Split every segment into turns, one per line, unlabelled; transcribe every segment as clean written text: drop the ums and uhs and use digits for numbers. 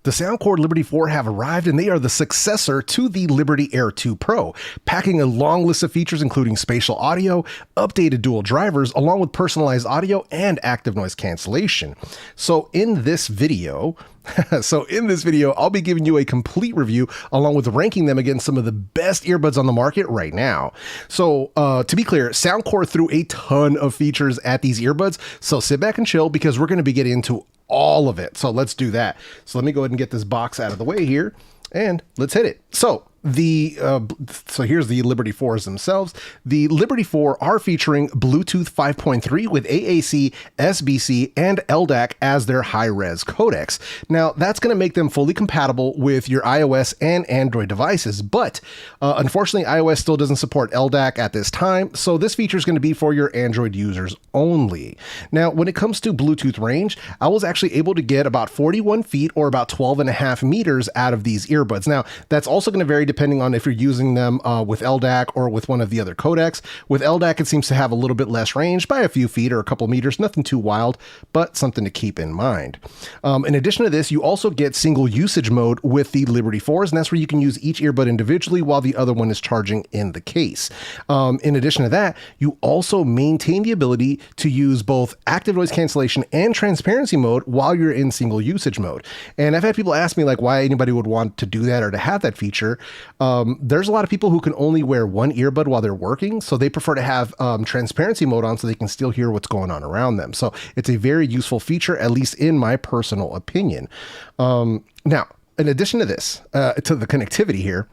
The Soundcore Liberty 4 have arrived, and they are the successor to the Liberty Air 2 Pro, packing a long list of features including spatial audio, updated dual drivers, along with personalized audio and active noise cancellation. So in this video, I'll be giving you a complete review along with ranking them against some of the best earbuds on the market right now. So to be clear, Soundcore threw a ton of features at these earbuds, so sit back and chill because we're going to be getting into all of it. So let's do that. So let me go ahead and get this box out of the way here and let's hit it. So here's the Liberty 4s themselves. The Liberty 4 are featuring Bluetooth 5.3 with AAC, SBC, and LDAC as their high-res codecs. Now, that's going to make them fully compatible with your iOS and Android devices, but unfortunately, iOS still doesn't support LDAC at this time, so this feature is going to be for your Android users only. Now, when it comes to Bluetooth range, I was actually able to get about 41 feet or about 12.5 meters out of these earbuds. Now, that's also going to vary depending on if you're using them with LDAC or with one of the other codecs. With LDAC, it seems to have a little bit less range by a few feet or a couple meters, nothing too wild, but something to keep in mind. In addition to this, you also get single usage mode with the Liberty 4s, and that's where you can use each earbud individually while the other one is charging in the case. In addition to that, you also maintain the ability to use both active noise cancellation and transparency mode while you're in single usage mode. And I've had people ask me like why anybody would want to do that or to have that feature. There's a lot of people who can only wear one earbud while they're working, so they prefer to have transparency mode on so they can still hear what's going on around them. So it's a very useful feature, at least in my personal opinion. Now, in addition to this, to the connectivity here,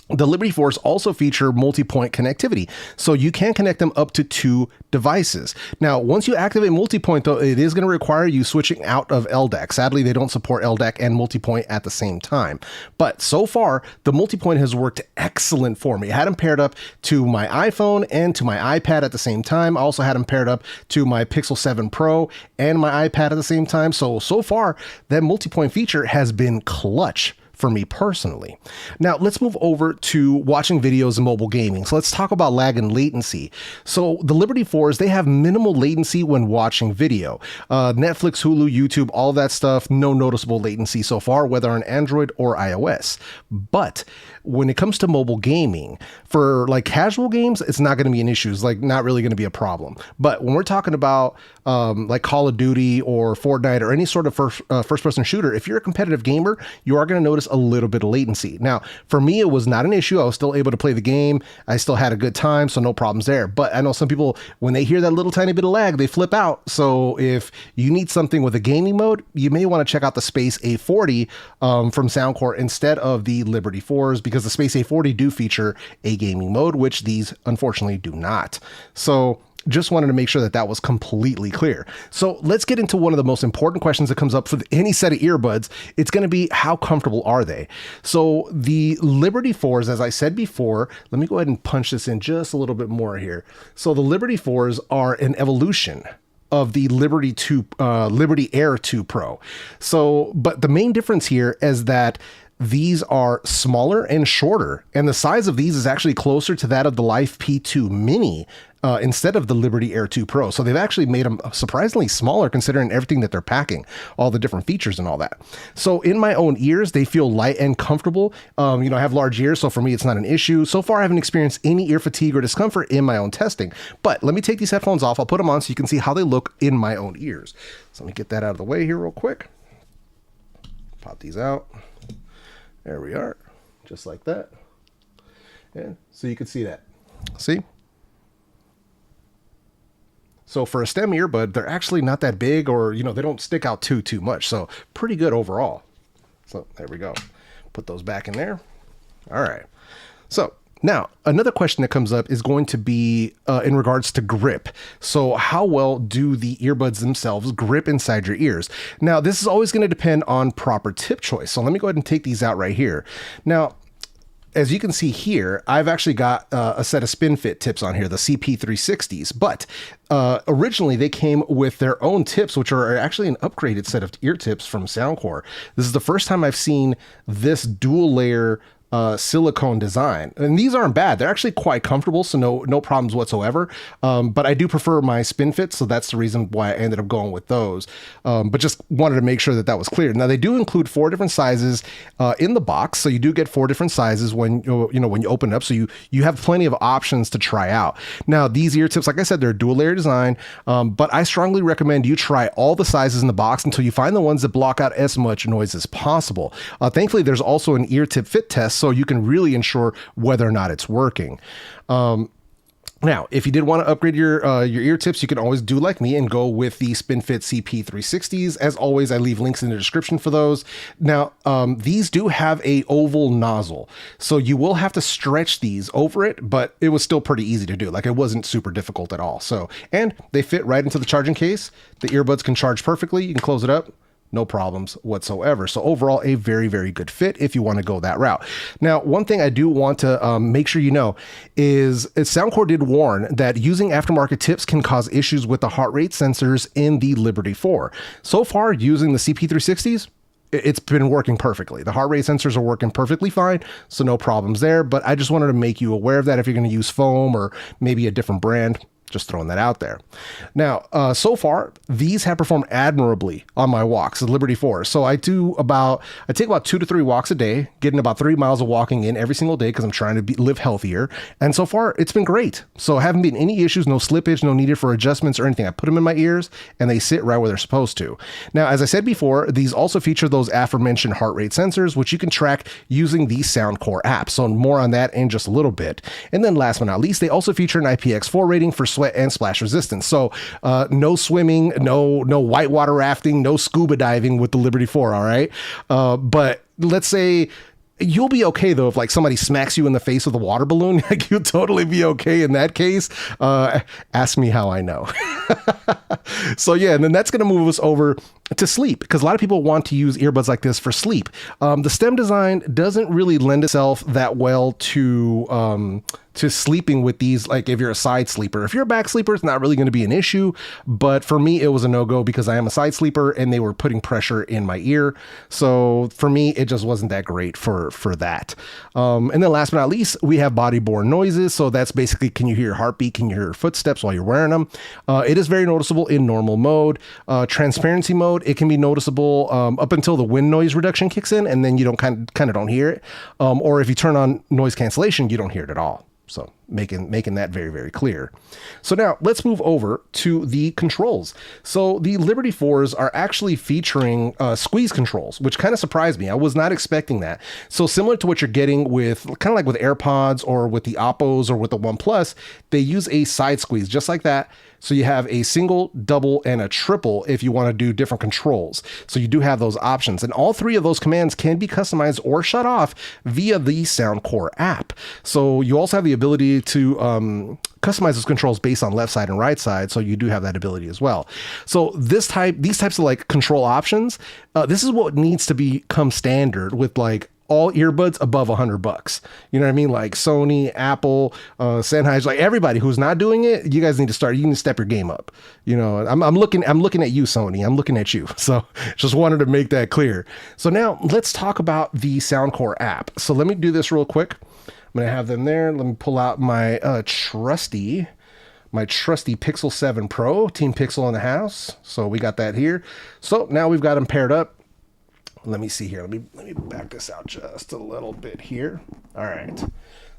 the Liberty 4s also feature multi-point connectivity, so you can connect them up to 2 devices. Now, once you activate multi-point, though, it is going to require you switching out of LDAC. Sadly, they don't support LDAC and multi-point at the same time. But so far, the multi-point has worked excellent for me. I had them paired up to my iPhone and to my iPad at the same time. I also had them paired up to my Pixel 7 Pro and my iPad at the same time. So far, that multi-point feature has been clutch for me personally. Now let's move over to watching videos and mobile gaming. So let's talk about lag and latency. So the Liberty 4s, they have minimal latency when watching video. Netflix, Hulu, YouTube, all that stuff, no noticeable latency so far, whether on Android or iOS. But when it comes to mobile gaming, for like casual games, it's not going to be an issue. It's like not really going to be a problem. But when we're talking about like Call of Duty or Fortnite or any sort of first-person shooter, if you're a competitive gamer, you are going to notice a little bit of latency. Now, for me, it was not an issue. I was still able to play the game. I still had a good time, so no problems there. But I know some people, when they hear that little tiny bit of lag, they flip out. So if you need something with a gaming mode, you may want to check out the Space A40 from Soundcore instead of the Liberty 4s, because the Space A40 do feature a gaming mode, which these unfortunately do not. So just wanted to make sure that that was completely clear. So let's get into one of the most important questions that comes up for any set of earbuds. It's going to be, how comfortable are they? So the Liberty 4s, as I said before, let me go ahead and punch this in just a little bit more here. So the Liberty 4s are an evolution of the Liberty Air 2 Pro. So, but the main difference here is that these are smaller and shorter, and the size of these is actually closer to that of the Life P2 Mini instead of the Liberty Air 2 Pro. So they've actually made them surprisingly smaller considering everything that they're packing, all the different features and all that. So in my own ears, they feel light and comfortable. I have large ears, so for me, it's not an issue. So far, I haven't experienced any ear fatigue or discomfort in my own testing. But let me take these headphones off. I'll put them on so you can see how they look in my own ears. So let me get that out of the way here real quick. Pop these out. There we are, just like that. And so you can see that. See? So for a stem earbud, they're actually not that big, or, they don't stick out too much. So pretty good overall. So there we go. Put those back in there. All right. So now another question that comes up is going to be in regards to grip. So how well do the earbuds themselves grip inside your ears? Now, this is always going to depend on proper tip choice. So let me go ahead and take these out right here. Now, as you can see here, I've actually got a set of Spinfit tips on here, the CP360s, but originally they came with their own tips, which are actually an upgraded set of ear tips from Soundcore. This is the first time I've seen this dual layer silicone design. And these aren't bad. They're actually quite comfortable, so no problems whatsoever. But I do prefer my Spinfit, so that's the reason why I ended up going with those. But just wanted to make sure that was clear. Now, they do include 4 different sizes in the box, so you do get 4 different sizes when you open it up, so you have plenty of options to try out. Now, these ear tips, like I said, they're dual layer design, but I strongly recommend you try all the sizes in the box until you find the ones that block out as much noise as possible. Thankfully, there's also an ear tip fit test, so you can really ensure whether or not it's working. Now, if you did want to upgrade your ear tips, you can always do like me and go with the Spinfit CP360s. As always, I leave links in the description for those. Now, these do have a oval nozzle, so you will have to stretch these over it, but it was still pretty easy to do. Like, it wasn't super difficult at all. So, and they fit right into the charging case. The earbuds can charge perfectly. You can close it up. No problems whatsoever. So overall, a very, very good fit if you want to go that route. Now, one thing I do want to make sure you know is Soundcore did warn that using aftermarket tips can cause issues with the heart rate sensors in the Liberty 4. So far, using the CP360s, it's been working perfectly. The heart rate sensors are working perfectly fine, so no problems there. But I just wanted to make you aware of that if you're going to use foam or maybe a different brand. Just throwing that out there. Now, so far, these have performed admirably on my walks, the Liberty 4. So I take about 2 to 3 walks a day, getting about 3 miles of walking in every single day because I'm trying to live healthier. And so far, it's been great. So haven't been any issues, no slippage, no needed for adjustments or anything. I put them in my ears and they sit right where they're supposed to. Now, as I said before, these also feature those aforementioned heart rate sensors, which you can track using the Soundcore app. So more on that in just a little bit. And then last but not least, they also feature an IPX4 rating for sweat and splash resistance. So no swimming, no whitewater rafting, no scuba diving with the Liberty 4, all right? But let's say you'll be okay though if like somebody smacks you in the face with a water balloon. Like, you'll totally be okay in that case. Ask me how I know. So yeah, and then that's going to move us over to sleep, because a lot of people want to use earbuds like this for sleep. The stem design doesn't really lend itself that well to sleeping with these. Like, if you're a side sleeper, if you're a back sleeper, it's not really going to be an issue. But for me, it was a no-go because I am a side sleeper and they were putting pressure in my ear. So for me, it just wasn't that great for that. And then last but not least, we have body-borne noises. So that's basically, can you hear your heartbeat? Can you hear your footsteps while you're wearing them? It is very noticeable in normal mode. Transparency mode, it can be noticeable up until the wind noise reduction kicks in, and then you don't kind of don't hear it. Or if you turn on noise cancellation, you don't hear it at all. So making that very, very clear. So now let's move over to the controls. So the Liberty 4s are actually featuring squeeze controls, which kind of surprised me. I was not expecting that. So similar to what you're getting with kind of like with AirPods or with the Oppos or with the OnePlus, they use a side squeeze just like that. So you have a single, double, and a triple if you want to do different controls. So you do have those options. And all 3 of those commands can be customized or shut off via the Soundcore app. So you also have the ability to customize those controls based on left side and right side. So you do have that ability as well. So these types of like control options, this is what needs to become standard with like all earbuds above $100. You know what I mean? Like Sony, Apple, Sennheiser, like everybody who's not doing it, you guys need to start. You need to step your game up. You know, I'm looking at you, Sony. I'm looking at you. So just wanted to make that clear. So now let's talk about the Soundcore app. So let me do this real quick. I'm going to have them there. Let me pull out my trusty Pixel 7 Pro, Team Pixel in the house. So we got that here. So now we've got them paired up. Let me see here. Let me back this out just a little bit here. All right.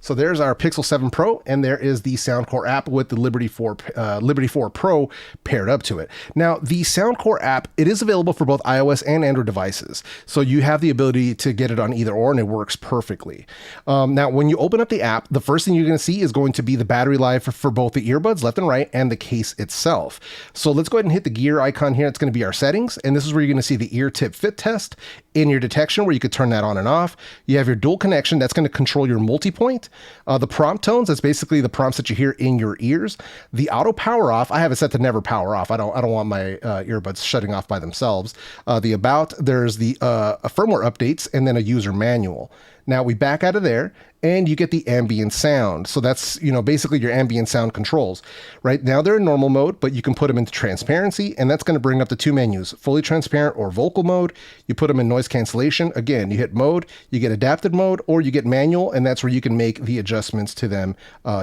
So there's our Pixel 7 Pro, and there is the Soundcore app with the Liberty 4 Pro paired up to it. Now, the Soundcore app, it is available for both iOS and Android devices. So you have the ability to get it on either or, and it works perfectly. Now, when you open up the app, the first thing you're going to see is going to be the battery life for both the earbuds, left and right, and the case itself. So let's go ahead and hit the gear icon here. It's going to be our settings, and this is where you're going to see the ear tip fit test in your detection, where you could turn that on and off. You have your dual connection. That's going to control your multipoint. The prompt tones, that's basically the prompts that you hear in your ears. The auto power off, I have it set to never power off. I don't want my earbuds shutting off by themselves. The about, there's the firmware updates, and then a user manual. Now we back out of there and you get the ambient sound. So that's, basically your ambient sound controls. Right now they're in normal mode, but you can put them into transparency, and that's going to bring up the two menus, fully transparent or vocal mode. You put them in noise cancellation. Again, you hit mode, you get adaptive mode, or you get manual, and that's where you can make the adjustments to them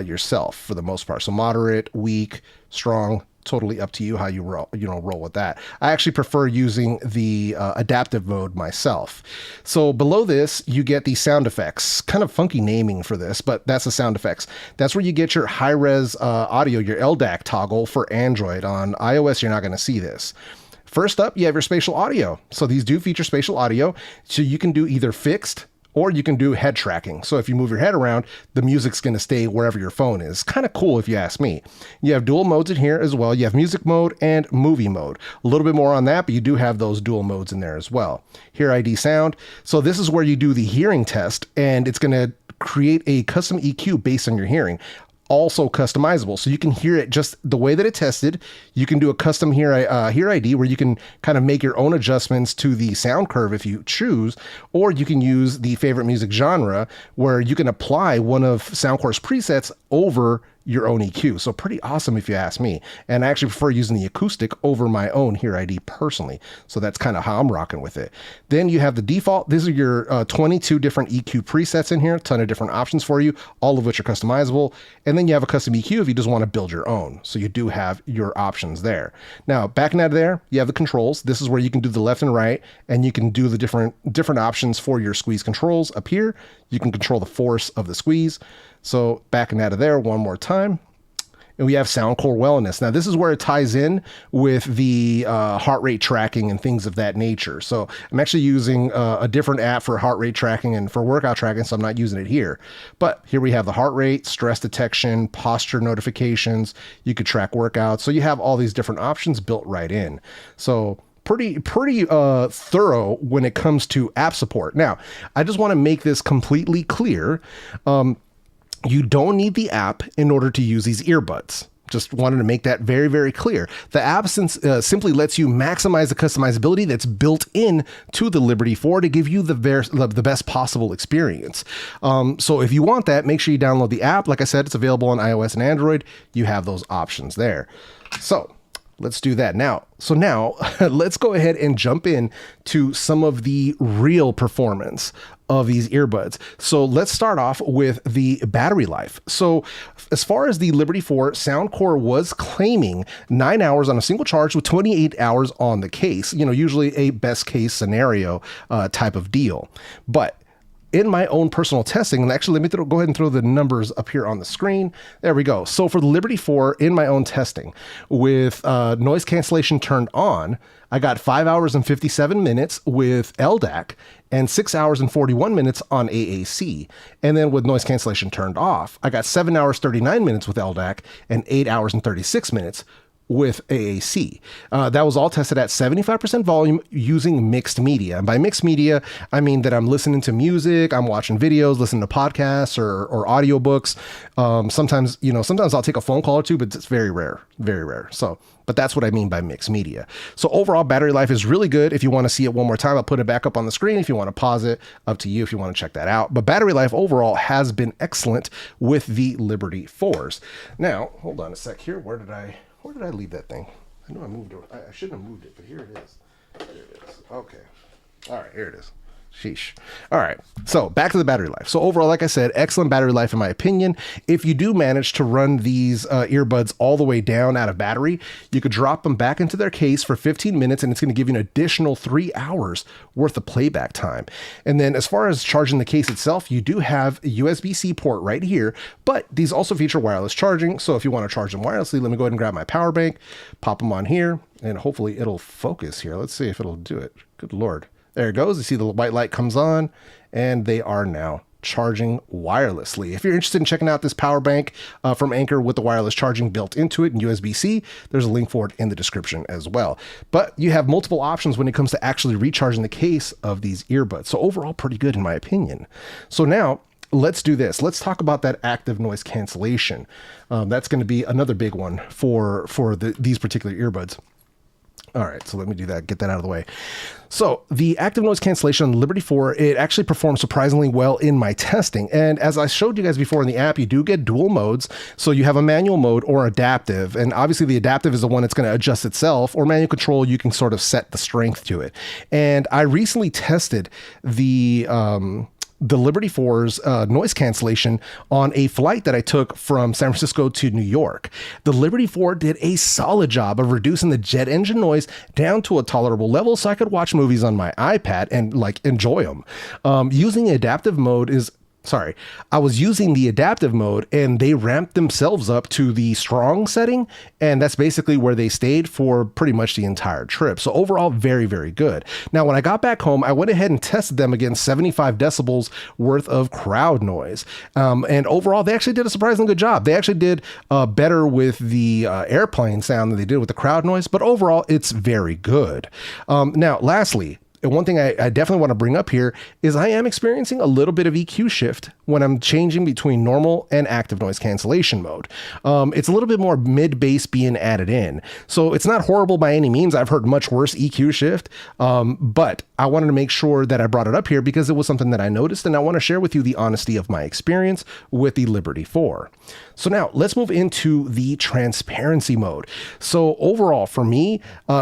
yourself for the most part. So moderate, weak, strong, totally up to you how you roll with that. I actually prefer using the adaptive mode myself. So below this, you get the sound effects. Kind of funky naming for this, but that's the sound effects. That's where you get your high-res audio, your LDAC toggle for Android. On iOS, you're not going to see this. First up, you have your spatial audio. So these do feature spatial audio. So you can do either fixed, or you can do head tracking. So if you move your head around, the music's going to stay wherever your phone is. Kind of cool if you ask me. You have dual modes in here as well. You have music mode and movie mode. A little bit more on that, but you do have those dual modes in there as well. Hear ID sound. So this is where you do the hearing test, and it's going to create a custom EQ based on your hearing. Also customizable, so you can hear it just the way that it tested. You can do a custom hear ID where you can kind of make your own adjustments to the sound curve if you choose, or you can use the favorite music genre where you can apply one of Soundcore's presets over your own EQ. So pretty awesome if you ask me. And I actually prefer using the acoustic over my own Hear ID personally. So that's kind of how I'm rocking with it. Then you have the default. These are your 22 different EQ presets in here, a ton of different options for you, all of which are customizable. And then you have a custom EQ if you just want to build your own. So you do have your options there. Now, backing out of there, you have the controls. This is where you can do the left and right, and you can do the different options for your squeeze controls. Up here, you can control the force of the squeeze. So backing out of there one more time, and we have Soundcore Wellness. Now this is where it ties in with the heart rate tracking and things of that nature. So I'm actually using a different app for heart rate tracking and for workout tracking, so I'm not using it here. But here we have the heart rate, stress detection, posture notifications. You could track workouts. So you have all these different options built right in. So pretty thorough when it comes to app support. Now, I just want to make this completely clear. You don't need the app in order to use these earbuds. Just wanted to make that very, very clear. The app simply lets you maximize the customizability that's built in to the Liberty 4 to give you the best possible experience. So if you want that, make sure you download the app. Like I said, it's available on iOS and Android. You have those options there. So let's do that now. So now let's go ahead and jump in to some of the real performance of these earbuds. So let's start off with the battery life. So as far as the Liberty 4, Soundcore was claiming 9 hours on a single charge with 28 hours on the case, usually a best case scenario type of deal. But in my own personal testing, and actually let me go ahead and throw the numbers up here on the screen. There we go. So for the Liberty 4, in my own testing, with noise cancellation turned on, I got 5 hours and 57 minutes with LDAC and 6 hours and 41 minutes on AAC. And then with noise cancellation turned off, I got 7 hours, 39 minutes with LDAC and 8 hours and 36 minutes with AAC. That was all tested at 75% volume using mixed media. And by mixed media, I mean that I'm listening to music, I'm watching videos, listening to podcasts or audiobooks. Sometimes I'll take a phone call or two, but it's very rare, very rare. But that's what I mean by mixed media. So overall battery life is really good. If you want to see it one more time, I'll put it back up on the screen. If you want to pause it, up to you if you want to check that out. But battery life overall has been excellent with the Liberty 4s. Now, hold on a sec here. Where did I leave that thing? I know I moved it. I shouldn't have moved it, but here it is. There it is. Okay. All right, here it is. Sheesh. All right. So back to the battery life. So overall, like I said, excellent battery life in my opinion. If you do manage to run these earbuds all the way down out of battery, you could drop them back into their case for 15 minutes and it's going to give you an additional 3 hours worth of playback time. And then as far as charging the case itself, you do have a USB-C port right here, but these also feature wireless charging. So if you want to charge them wirelessly, let me go ahead and grab my power bank, pop them on here, and hopefully it'll focus here. Let's see if it'll do it. Good Lord. There it goes. You see the white light comes on and they are now charging wirelessly. If you're interested in checking out this power bank from Anker with the wireless charging built into it and USB-C, there's a link for it in the description as well. But you have multiple options when it comes to actually recharging the case of these earbuds. So overall, pretty good in my opinion. So now let's do this. Let's talk about that active noise cancellation. That's going to be another big one for these particular earbuds. All right, so let me do that, get that out of the way. So the active noise cancellation on the Liberty 4, it actually performed surprisingly well in my testing. And as I showed you guys before in the app, you do get dual modes. So you have a manual mode or adaptive. And obviously the adaptive is the one that's going to adjust itself, or manual control, you can sort of set the strength to it. And I recently tested the Liberty 4's noise cancellation on a flight that I took from San Francisco to New York. The Liberty 4 did a solid job of reducing the jet engine noise down to a tolerable level so I could watch movies on my iPad and like enjoy them. Using adaptive mode is I was using the adaptive mode and they ramped themselves up to the strong setting. And that's basically where they stayed for pretty much the entire trip. So overall, very, very good. Now, when I got back home, I went ahead and tested them against 75 decibels worth of crowd noise. And overall, they actually did a surprisingly good job. They actually did better with the airplane sound than they did with the crowd noise. But overall, it's very good. Now, lastly, and one thing I definitely want to bring up here is I am experiencing a little bit of EQ shift when I'm changing between normal and active noise cancellation mode. It's a little bit more mid-bass being added in. So it's not horrible by any means. I've heard much worse EQ shift, but I wanted to make sure that I brought it up here because it was something that I noticed, and I want to share with you the honesty of my experience with the Liberty 4. So now let's move into the transparency mode. So overall for me,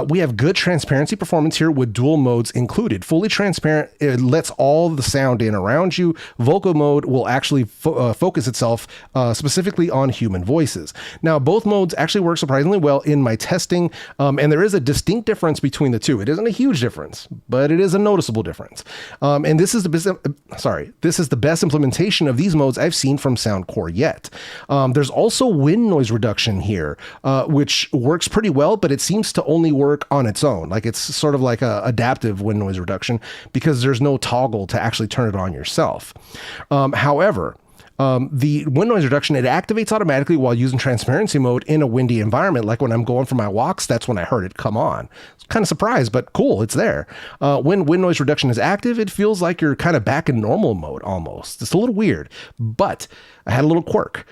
we have good transparency performance here with dual modes included. Fully transparent, it lets all the sound in around you. Vocal mode will actually focus itself specifically on human voices. Now, both modes actually work surprisingly well in my testing, and there is a distinct difference between the two. It isn't a huge difference, but it is a noticeable difference. And this is the best implementation of these modes I've seen from Soundcore yet. There's also wind noise reduction here, which works pretty well, but it seems to only work on its own. Like it's sort of like a adaptive wind noise reduction because there's no toggle to actually turn it on yourself. However, the wind noise reduction, it activates automatically while using transparency mode in a windy environment. Like when I'm going for my walks, that's when I heard it come on. Kind of surprised, but cool, it's there. When wind noise reduction is active, it feels like you're kind of back in normal mode almost. It's a little weird, but I had a little quirk.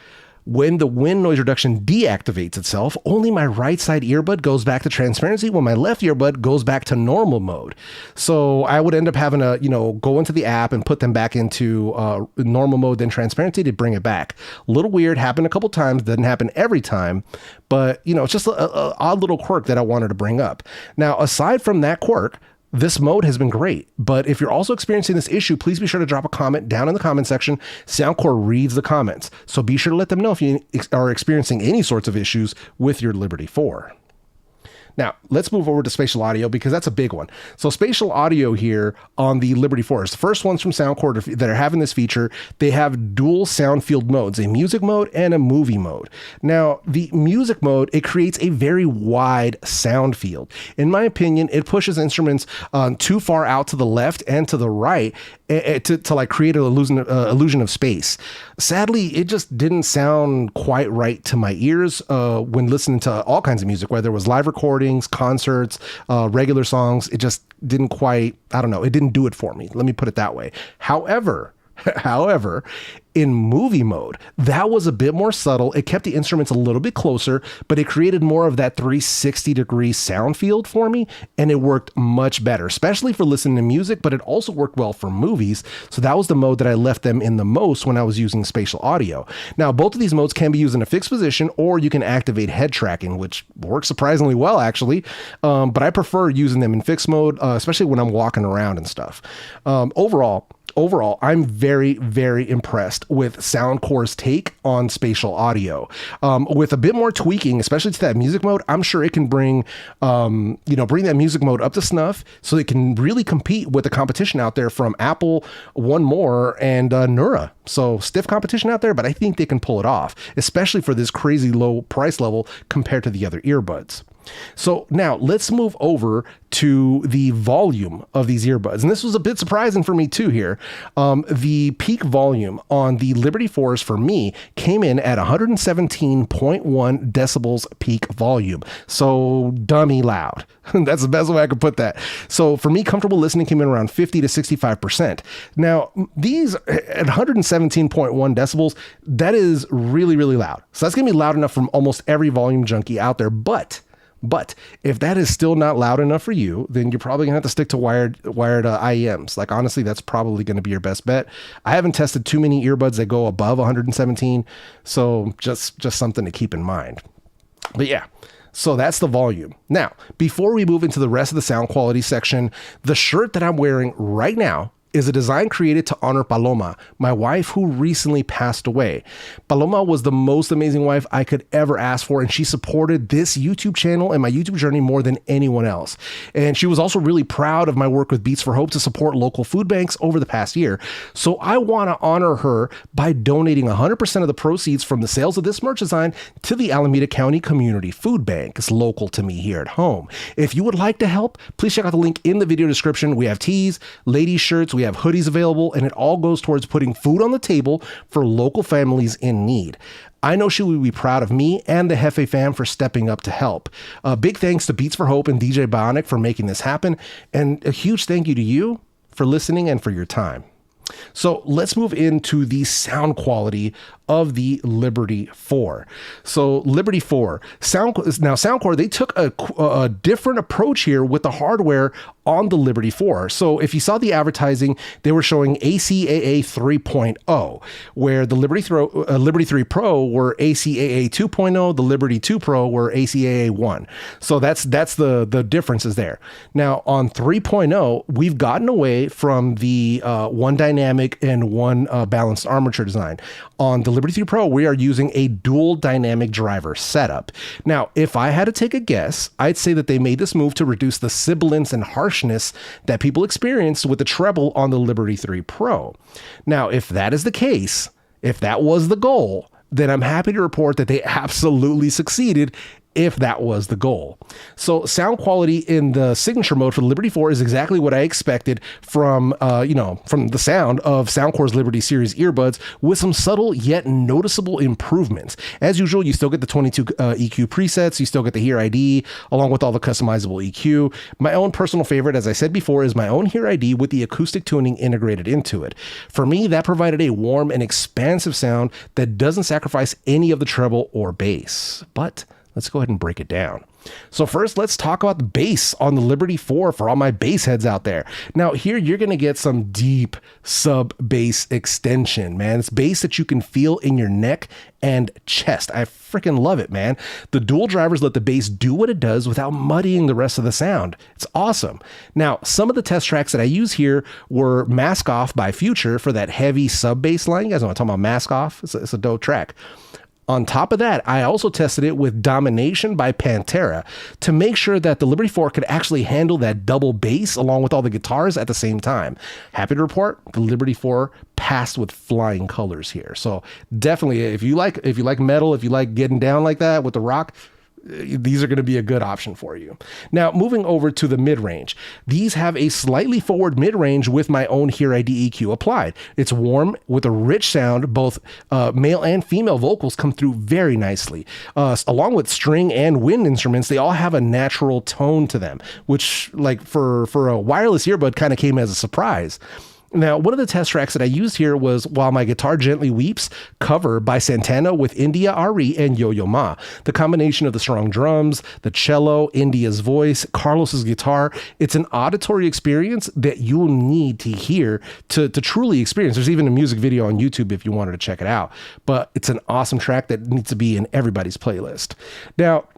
When the wind noise reduction deactivates itself, only my right side earbud goes back to transparency when my left earbud goes back to normal mode. So I would end up having to, go into the app and put them back into normal mode, then transparency to bring it back. A little weird, happened a couple times, doesn't happen every time, but it's just a odd little quirk that I wanted to bring up. Now, aside from that quirk, this mode has been great, but if you're also experiencing this issue, please be sure to drop a comment down in the comment section. Soundcore reads the comments, so be sure to let them know if you are experiencing any sorts of issues with your Liberty 4. Now, let's move over to spatial audio because that's a big one. So spatial audio here on the Liberty 4 is the first ones from Soundcore that are having this feature. They have dual sound field modes, a music mode and a movie mode. Now, the music mode, it creates a very wide sound field. In my opinion, it pushes instruments too far out to the left and to the right to like create an illusion of space. Sadly, it just didn't sound quite right to my ears when listening to all kinds of music, whether it was live recordings, concerts, regular songs. It just didn't quite, it didn't do it for me. Let me put it that way. However, in movie mode, that was a bit more subtle. It kept the instruments a little bit closer, but it created more of that 360-degree sound field for me, and it worked much better, especially for listening to music, but it also worked well for movies. So that was the mode that I left them in the most when I was using spatial audio. Now, both of these modes can be used in a fixed position, or you can activate head tracking, which works surprisingly well, actually. But I prefer using them in fixed mode, especially when I'm walking around and stuff. Overall, I'm very, very impressed with Soundcore's take on spatial audio. With a bit more tweaking, especially to that music mode, I'm sure it can bring that music mode up to snuff so it can really compete with the competition out there from Apple, One More, and Neura. So stiff competition out there, but I think they can pull it off, especially for this crazy low price level compared to the other earbuds. So now let's move over to the volume of these earbuds. And this was a bit surprising for me too here. The peak volume on the Liberty 4s for me came in at 117.1 decibels peak volume. So dummy loud. That's the best way I could put that. So for me, comfortable listening came in around 50 to 65%. Now these at 117.1 decibels, that is really, really loud. So that's gonna be loud enough from almost every volume junkie out there. But But if that is still not loud enough for you, then you're probably gonna have to stick to wired IEMs. Like, honestly, that's probably gonna be your best bet. I haven't tested too many earbuds that go above 117, so just something to keep in mind. But yeah, so that's the volume. Now, before we move into the rest of the sound quality section, the shirt that I'm wearing right now is a design created to honor PALOMA, my wife who recently passed away. PALOMA was the most amazing wife I could ever ask for, and she supported this YouTube channel and my YouTube journey more than anyone else. And she was also really proud of my work with Beats for Hope to support local food banks over the past year. So I want to honor her by donating 100% of the proceeds from the sales of this merch design to the Alameda County Community Food Bank. It's local to me here at home. If you would like to help, please check out the link in the video description. We have tees, ladies shirts, we have hoodies available, and it all goes towards putting food on the table for local families in need. I know she will be proud of me and the Jefe fam for stepping up to help. Big thanks to Beats for Hope and DJ Bionic for making this happen, and a huge thank you to you for listening and for your time. So let's move into the sound quality of the Liberty 4. So Liberty 4, Soundcore, they took a different approach here with the hardware on the Liberty 4. So if you saw the advertising, they were showing ACAA 3.0, where the Liberty 3 Pro were ACAA 2.0, the Liberty 2 Pro were ACAA 1. So that's the differences there. Now on 3.0, we've gotten away from the one dynamic and one balanced armature design. On the Liberty 3 Pro, we are using a dual dynamic driver setup. Now, if I had to take a guess, I'd say that they made this move to reduce the sibilance and harshness that people experienced with the treble on the Liberty 3 Pro. Now, if that is the case, if that was the goal, then I'm happy to report that they absolutely succeeded if that was the goal. So sound quality in the signature mode for the Liberty 4 is exactly what I expected from the sound of Soundcore's Liberty series earbuds, with some subtle yet noticeable improvements. As usual, you still get the 22 EQ presets, you still get the Hear ID, along with all the customizable EQ. My own personal favorite, as I said before, is my own Hear ID with the acoustic tuning integrated into it. For me, that provided a warm and expansive sound that doesn't sacrifice any of the treble or bass. But let's go ahead and break it down. So first, let's talk about the bass on the Liberty 4 for all my bass heads out there. Now here, you're going to get some deep sub bass extension, man. It's bass that you can feel in your neck and chest. I freaking love it, man. The dual drivers let the bass do what it does without muddying the rest of the sound. It's awesome. Now, some of the test tracks that I use here were Mask Off by Future for that heavy sub bass line. You guys know what I'm talking about, Mask Off? It's a dope track. On top of that, I also tested it with Domination by Pantera to make sure that the Liberty 4 could actually handle that double bass along with all the guitars at the same time. Happy to report, the Liberty 4 passed with flying colors here. So definitely, if you like metal, if you like getting down like that with the rock, these are going to be a good option for you. Now, moving over to the mid-range. These have a slightly forward mid-range with my own Hear ID EQ applied. It's warm with a rich sound. Both male and female vocals come through very nicely. Along with string and wind instruments, they all have a natural tone to them, which, like, for a wireless earbud, kind of came as a surprise. Now, one of the test tracks that I used here was While My Guitar Gently Weeps, cover by Santana with India RE and Yo-Yo Ma. The combination of the strong drums, the cello, India's voice, Carlos's guitar, it's an auditory experience that you'll need to hear to truly experience. There's even a music video on YouTube if you wanted to check it out. But it's an awesome track that needs to be in everybody's playlist. Now,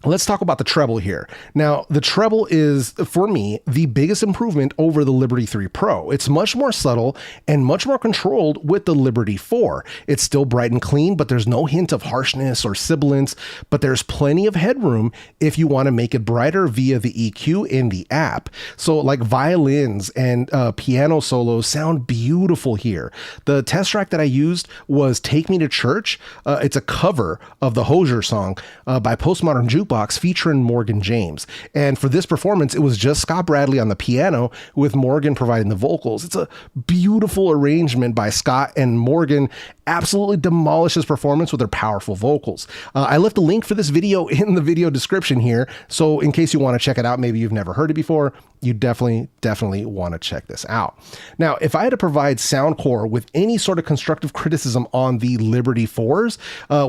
let's talk about the treble here. Now, the treble is, for me, the biggest improvement over the Liberty 3 Pro. It's much more subtle and much more controlled with the Liberty 4. It's still bright and clean, but there's no hint of harshness or sibilance, but there's plenty of headroom if you want to make it brighter via the EQ in the app. So like violins and piano solos sound beautiful here. The test track that I used was Take Me to Church. It's a cover of the Hozier song by Postmodern Jukebox featuring Morgan James. And for this performance, it was just Scott Bradley on the piano with Morgan providing the vocals. It's a beautiful arrangement by Scott, and Morgan absolutely demolished his performance with their powerful vocals. I left a link for this video in the video description here. So in case you want to check it out, maybe you've never heard it before, you definitely want to check this out. Now, if I had to provide Soundcore with any sort of constructive criticism on the Liberty 4s,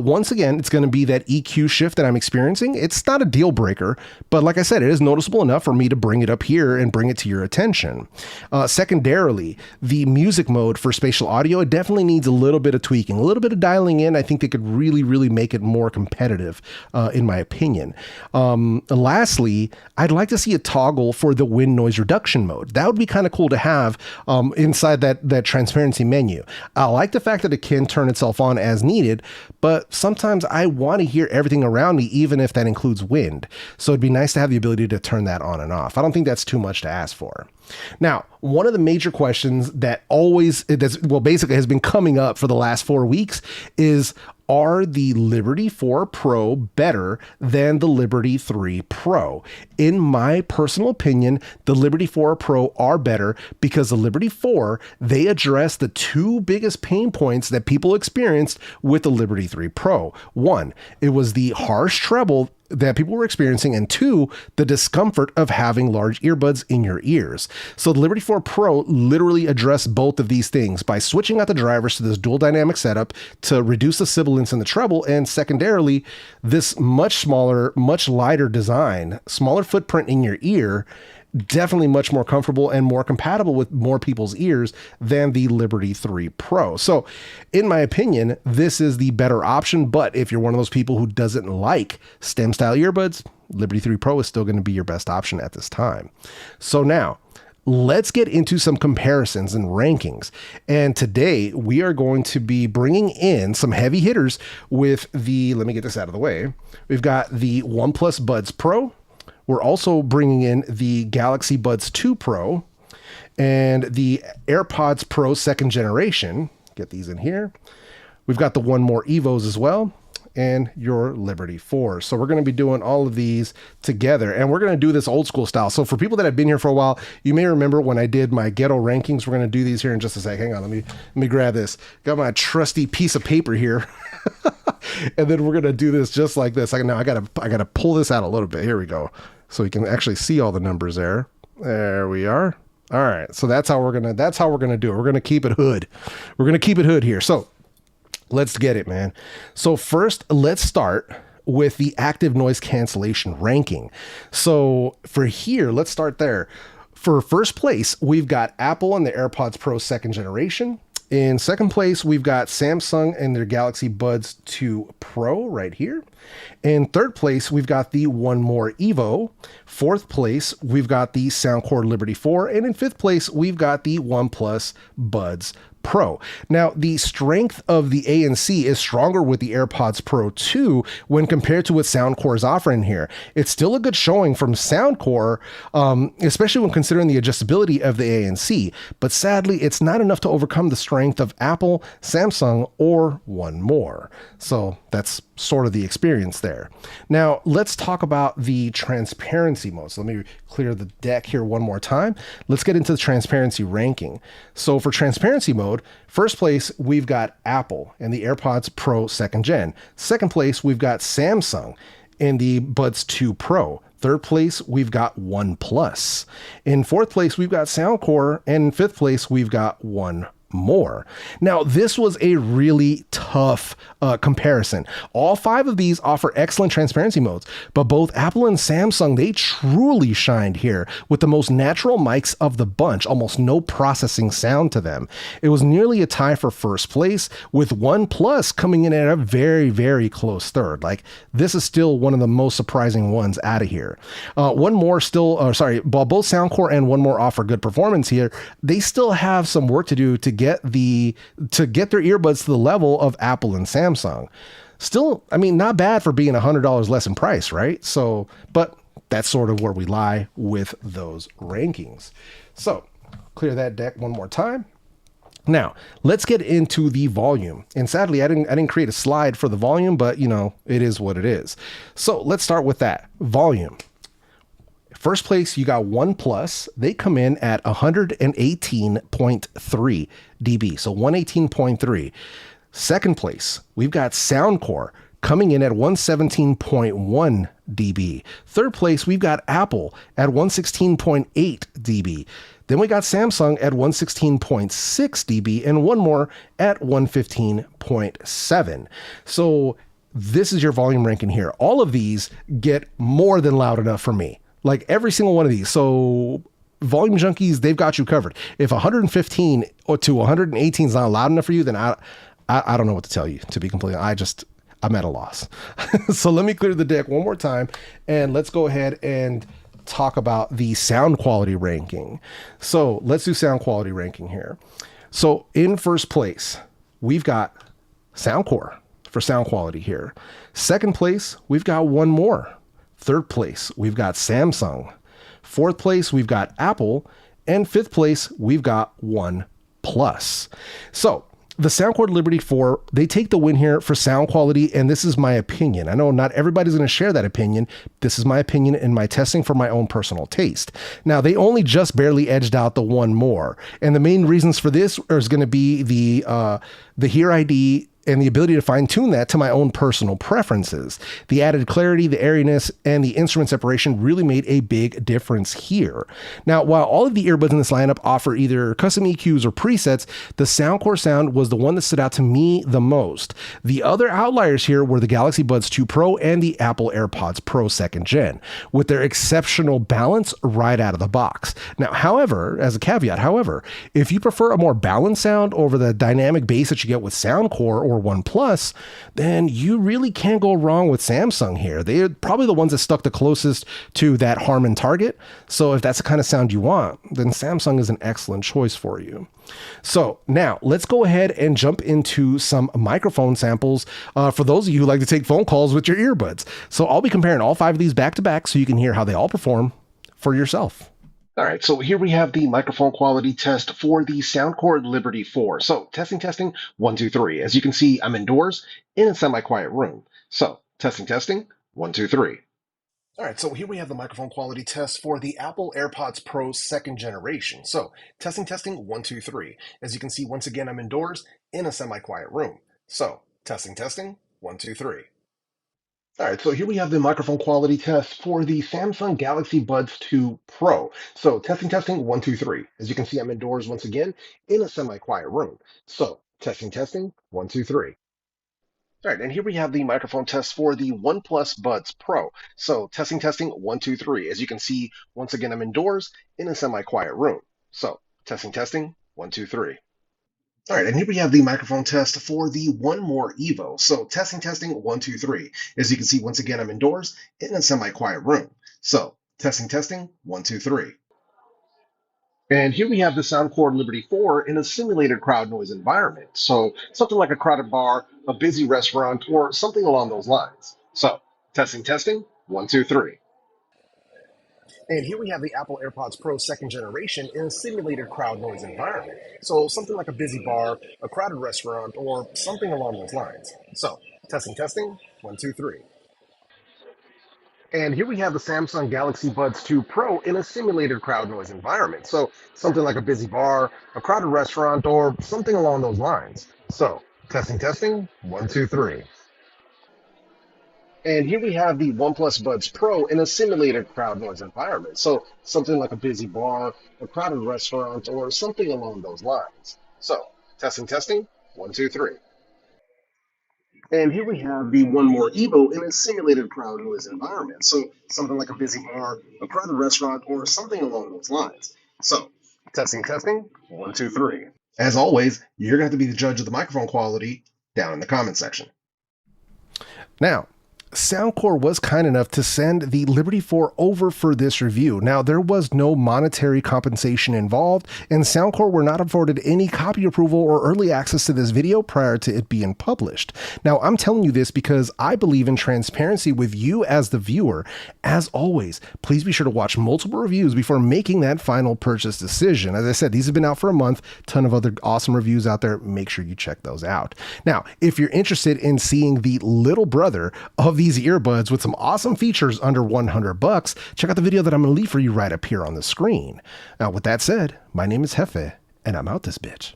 once again, it's going to be that EQ shift that I'm experiencing. It's it's not a deal breaker, but like I said, it is noticeable enough for me to bring it up here and bring it to your attention. Secondarily, the music mode for spatial audio, it definitely needs a little bit of tweaking, a little bit of dialing in. I think they could really make it more competitive, in my opinion. Lastly, I'd like to see a toggle for the wind noise reduction mode. That would be kind of cool to have inside that transparency menu. I like the fact that it can turn itself on as needed, but sometimes I want to hear everything around me, even if that includes wind. So it'd be nice to have the ability to turn that on and off. I don't think that's too much to ask for. Now, one of the major questions that basically has been coming up for the last 4 weeks is, are the Liberty 4 Pro better than the Liberty 3 Pro? In my personal opinion, the Liberty 4 Pro are better because the Liberty 4, they address the two biggest pain points that people experienced with the Liberty 3 Pro. One, it was the harsh treble that people were experiencing, and two, the discomfort of having large earbuds in your ears. So the Liberty 4 Pro literally addressed both of these things by switching out the drivers to this dual dynamic setup to reduce the sibilance in the treble, and secondarily, this much smaller, much lighter design, smaller footprint in your ear, definitely much more comfortable and more compatible with more people's ears than the Liberty 3 Pro. So in my opinion, this is the better option, but if you're one of those people who doesn't like stem style earbuds, Liberty 3 Pro is still going to be your best option at this time. So now, let's get into some comparisons and rankings. And today we are going to be bringing in some heavy hitters with let me get this out of the way. We've got the OnePlus Buds Pro. We're also bringing in the Galaxy Buds 2 Pro and the AirPods Pro 2nd generation. Get these in here. We've got the One More Evos as well, and your Liberty 4. So we're going to be doing all of these together, and we're going to do this old school style. So for people that have been here for a while, you may remember when I did my ghetto rankings. We're going to do these here in just a sec. Hang on, let me grab this. Got my trusty piece of paper here. And then we're going to do this just like this. Now I gotta pull this out a little bit. Here we go. So you can actually see all the numbers there. There we are. All right. So that's how we're gonna do it. We're gonna keep it hood. We're gonna keep it hood here. So let's get it, man. So first, let's start with the active noise cancellation ranking. So for here, let's start there. For first place, we've got Apple and the AirPods Pro 2nd generation. In second place, we've got Samsung and their Galaxy Buds 2 Pro right here. In third place, we've got the One More Evo. Fourth place, we've got the Soundcore Liberty 4. And in fifth place, we've got the OnePlus Buds Pro. Now, the strength of the ANC is stronger with the AirPods Pro 2 when compared to what Soundcore is offering here. It's still a good showing from Soundcore, especially when considering the adjustability of the ANC, but sadly, it's not enough to overcome the strength of Apple, Samsung, or One More. So that's sort of the experience there. Now, let's talk about the transparency mode. So let me clear the deck here one more time. Let's get into the transparency ranking. So for transparency mode, first place, we've got Apple and the AirPods Pro 2nd gen. Second place, we've got Samsung and the Buds 2 Pro. Third place, we've got OnePlus. In fourth place, we've got Soundcore. And in fifth place, we've got One More. Now, this was a really tough comparison. All five of these offer excellent transparency modes, but both Apple and Samsung, they truly shined here with the most natural mics of the bunch, almost no processing sound to them. It was nearly a tie for first place, with OnePlus coming in at a very, very close third. Like, this is still one of the most surprising ones out of here. While both Soundcore and One More offer good performance here, they still have some work to do to get their earbuds to the level of Apple and Samsung. Still, I mean, not bad for being $100 less in price, right? So, but that's sort of where we lie with those rankings. So, clear that deck one more time. Now, let's get into the volume. And sadly, I didn't create a slide for the volume, but you know, it is what it is. So, let's start with that. Volume. First place, you got OnePlus. They come in at 118.3 dB, so 118.3. Second place, we've got Soundcore coming in at 117.1 dB. Third place, we've got Apple at 116.8 dB. Then we got Samsung at 116.6 dB and One More at 115.7. So this is your volume ranking here. All of these get more than loud enough for me. Like every single one of these. So volume junkies, they've got you covered. If 115 or to 118 is not loud enough for you, then I don't know what to tell you, to be completely honest. I'm at a loss. So let me clear the deck one more time and let's go ahead and talk about the sound quality ranking. So let's do sound quality ranking here. So in first place, we've got Soundcore for sound quality here. Second place, we've got one more. Third place, we've got Samsung. Fourth place, we've got Apple. And fifth place, we've got OnePlus. So the Soundcore Liberty 4, they take the win here for sound quality, and this is my opinion. I know not everybody's going to share that opinion. This is my opinion in my testing for my own personal taste. Now, they only just barely edged out the one more, and the main reasons for this is going to be the Hear ID and the ability to fine tune that to my own personal preferences. The added clarity, the airiness, and the instrument separation really made a big difference here. Now, while all of the earbuds in this lineup offer either custom EQs or presets, the Soundcore sound was the one that stood out to me the most. The other outliers here were the Galaxy Buds 2 Pro and the Apple AirPods Pro 2nd Gen, with their exceptional balance right out of the box. Now, however, as a caveat, if you prefer a more balanced sound over the dynamic bass that you get with Soundcore or OnePlus, then you really can't go wrong with Samsung here. They're probably the ones that stuck the closest to that Harman target. So if that's the kind of sound you want, then Samsung is an excellent choice for you. So now let's go ahead and jump into some microphone samples for those of you who like to take phone calls with your earbuds. So I'll be comparing all 5 of these back to back so you can hear how they all perform for yourself. All right, so here we have the microphone quality test for the Soundcore Liberty 4. So testing, 1, 2, 3. As you can see, I'm indoors in a semi-quiet room. So testing, 1, 2, 3. All right, so here we have the microphone quality test for the Apple AirPods Pro 2nd generation. So testing, 1, 2, 3. As you can see, once again, I'm indoors in a semi-quiet room. So testing, 1, 2, 3. All right, so here we have the microphone quality test for the Samsung Galaxy Buds 2 Pro. So testing, 1, 2, 3. As you can see, I'm indoors once again in a semi-quiet room. So testing, 1, 2, 3. All right, and here we have the microphone test for the OnePlus Buds Pro. So testing, 1, 2, 3. As you can see, once again, I'm indoors in a semi-quiet room. So testing, 1, 2, 3. All right, and here we have the microphone test for the One More Evo. So testing, 1, 2, 3. As you can see, once again, I'm indoors in a semi-quiet room. So testing, 1, 2, 3. And here we have the Soundcore Liberty 4 in a simulated crowd noise environment. So something like a crowded bar, a busy restaurant, or something along those lines. So testing, 1, 2, 3. And here we have the Apple AirPods Pro 2nd generation in a simulated crowd noise environment. So something like a busy bar, a crowded restaurant, or something along those lines. So testing, 1, 2, 3. And here we have the Samsung Galaxy Buds 2 Pro in a simulated crowd noise environment. So something like a busy bar, a crowded restaurant, or something along those lines. So testing, 1, 2, 3. And here we have the OnePlus Buds Pro in a simulated crowd noise environment. So something like a busy bar, a crowded restaurant, or something along those lines. So testing, 1, 2, 3. And here we have the One More Evo in a simulated crowd noise environment. So something like a busy bar, a crowded restaurant, or something along those lines. So testing, 1, 2, 3. As always, you're going to have to be the judge of the microphone quality down in the comment section. Now, Soundcore was kind enough to send the Liberty 4 over for this review. Now, there was no monetary compensation involved, and Soundcore were not afforded any copy approval or early access to this video prior to it being published. Now, I'm telling you this because I believe in transparency with you as the viewer. As always, please be sure to watch multiple reviews before making that final purchase decision. As I said, these have been out for a month, ton of other awesome reviews out there. Make sure you check those out. Now, if you're interested in seeing the little brother of these earbuds with some awesome features under $100, check out the video that I'm going to leave for you right up here on the screen. Now, with that said, my name is Jefe, and I'm out this bitch.